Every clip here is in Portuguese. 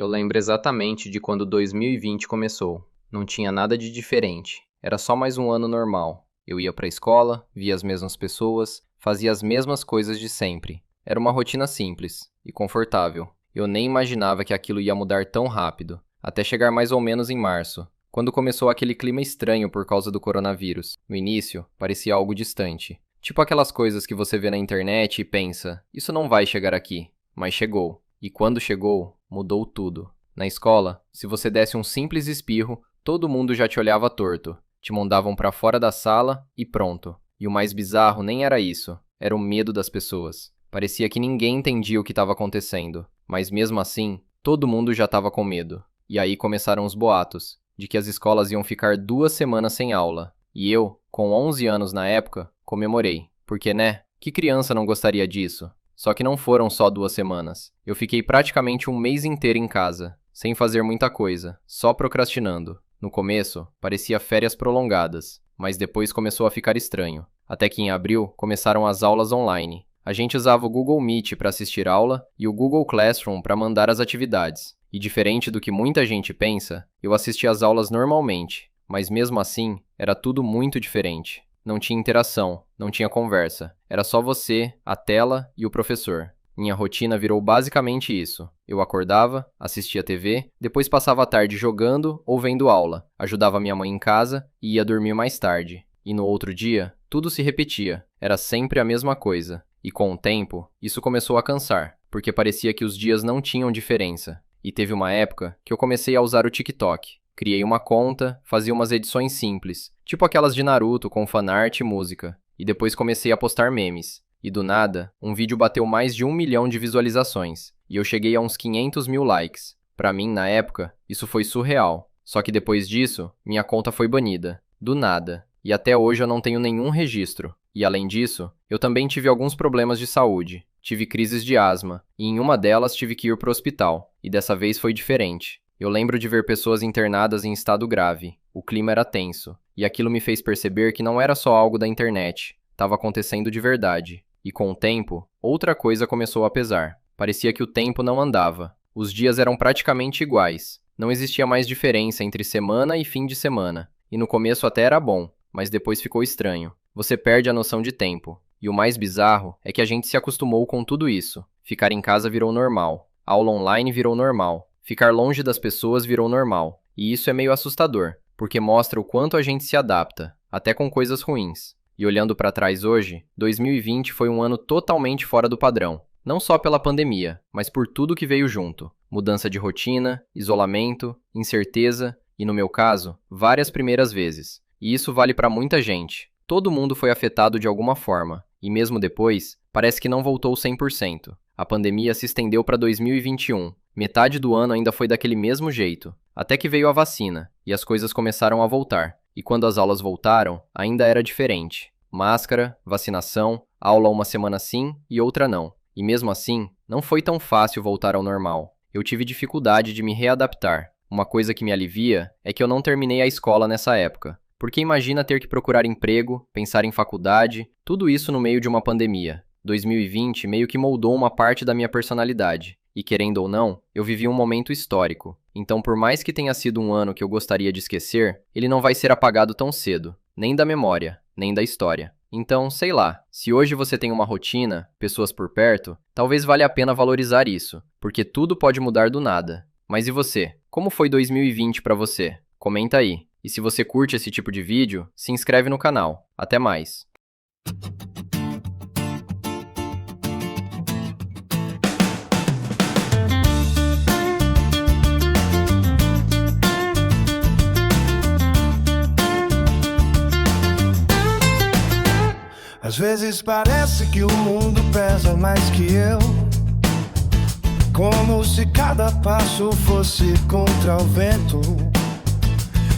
Eu lembro exatamente de quando 2020 começou. Não tinha nada de diferente. Era só mais um ano normal. Eu ia pra escola, via as mesmas pessoas, fazia as mesmas coisas de sempre. Era uma rotina simples e confortável. Eu nem imaginava que aquilo ia mudar tão rápido, até chegar mais ou menos em março, quando começou aquele clima estranho por causa do coronavírus. No início, parecia algo distante. Tipo aquelas coisas que você vê na internet e pensa, isso não vai chegar aqui. Mas chegou. E quando chegou, mudou tudo. Na escola, se você desse um simples espirro, todo mundo já te olhava torto. Te mandavam pra fora da sala e pronto. E o mais bizarro nem era isso, era o medo das pessoas. Parecia que ninguém entendia o que estava acontecendo. Mas mesmo assim, todo mundo já estava com medo. E aí começaram os boatos, de que as escolas iam ficar 2 semanas sem aula. E eu, com 11 anos na época, comemorei. Porque, né? Que criança não gostaria disso? Só que não foram só 2 semanas. Eu fiquei praticamente um mês inteiro em casa, sem fazer muita coisa, só procrastinando. No começo, parecia férias prolongadas, mas depois começou a ficar estranho. Até que em abril, começaram as aulas online. A gente usava o Google Meet para assistir aula e o Google Classroom para mandar as atividades. E diferente do que muita gente pensa, eu assistia às aulas normalmente, mas mesmo assim, era tudo muito diferente. Não tinha interação, não tinha conversa. Era só você, a tela e o professor. Minha rotina virou basicamente isso. Eu acordava, assistia TV, depois passava a tarde jogando ou vendo aula, ajudava minha mãe em casa e ia dormir mais tarde. E no outro dia, tudo se repetia. Era sempre a mesma coisa. E com o tempo, isso começou a cansar, porque parecia que os dias não tinham diferença. E teve uma época que eu comecei a usar o TikTok. Criei uma conta, fazia umas edições simples, tipo aquelas de Naruto com fanart e música. E depois comecei a postar memes. E do nada, um vídeo bateu mais de 1 milhão de visualizações. E eu cheguei a uns 500 mil likes. Pra mim, na época, isso foi surreal. Só que depois disso, minha conta foi banida. Do nada. E até hoje eu não tenho nenhum registro. E além disso, eu também tive alguns problemas de saúde. Tive crises de asma. E em uma delas tive que ir pro hospital. E dessa vez foi diferente. Eu lembro de ver pessoas internadas em estado grave. O clima era tenso. E aquilo me fez perceber que não era só algo da internet. Estava acontecendo de verdade. E com o tempo, outra coisa começou a pesar. Parecia que o tempo não andava. Os dias eram praticamente iguais. Não existia mais diferença entre semana e fim de semana. E no começo até era bom, mas depois ficou estranho. Você perde a noção de tempo. E o mais bizarro é que a gente se acostumou com tudo isso. Ficar em casa virou normal. Aula online virou normal. Ficar longe das pessoas virou normal. E isso é meio assustador, porque mostra o quanto a gente se adapta, até com coisas ruins. E olhando para trás hoje, 2020 foi um ano totalmente fora do padrão. Não só pela pandemia, mas por tudo que veio junto. Mudança de rotina, isolamento, incerteza e, no meu caso, várias primeiras vezes. E isso vale para muita gente. Todo mundo foi afetado de alguma forma. E mesmo depois, parece que não voltou 100%. A pandemia se estendeu para 2021. Metade do ano ainda foi daquele mesmo jeito. Até que veio a vacina, e as coisas começaram a voltar. E quando as aulas voltaram, ainda era diferente. Máscara, vacinação, aula uma semana sim e outra não. E mesmo assim, não foi tão fácil voltar ao normal. Eu tive dificuldade de me readaptar. Uma coisa que me alivia é que eu não terminei a escola nessa época. Porque imagina ter que procurar emprego, pensar em faculdade, tudo isso no meio de uma pandemia. 2020 meio que moldou uma parte da minha personalidade. E querendo ou não, eu vivi um momento histórico. Então, por mais que tenha sido um ano que eu gostaria de esquecer, ele não vai ser apagado tão cedo. Nem da memória, nem da história. Então, sei lá, se hoje você tem uma rotina, pessoas por perto, talvez valha a pena valorizar isso, porque tudo pode mudar do nada. Mas e você? Como foi 2020 pra você? Comenta aí. E se você curte esse tipo de vídeo, se inscreve no canal. Até mais! Às vezes parece que o mundo pesa mais que eu, como se cada passo fosse contra o vento.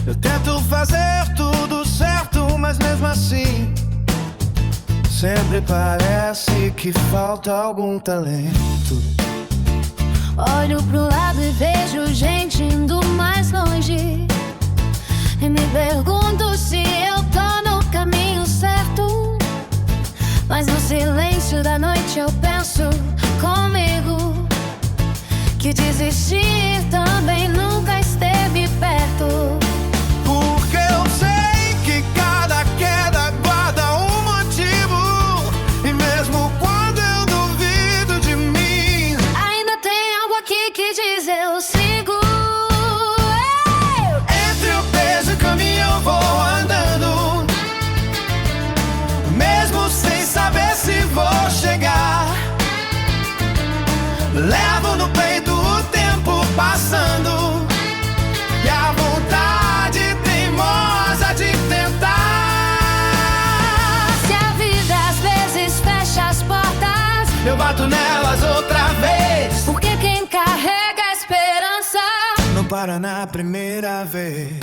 Eu tento fazer tudo certo, mas mesmo assim sempre parece que falta algum talento. Olho pro lado e vejo gente indo mais longe, e me pergunto se eu tô no caminho certo. Mas no silêncio da noite eu penso comigo que desistir antes eu sigo. Entre o peso e o caminho eu vou andando, mesmo sem saber se vou chegar. Levo no peito o tempo passando e a vontade teimosa de tentar. Se a vida às vezes fecha as portas, Eu bato nelas outra vez, porque quem carrega a esperança não para na primeira vez.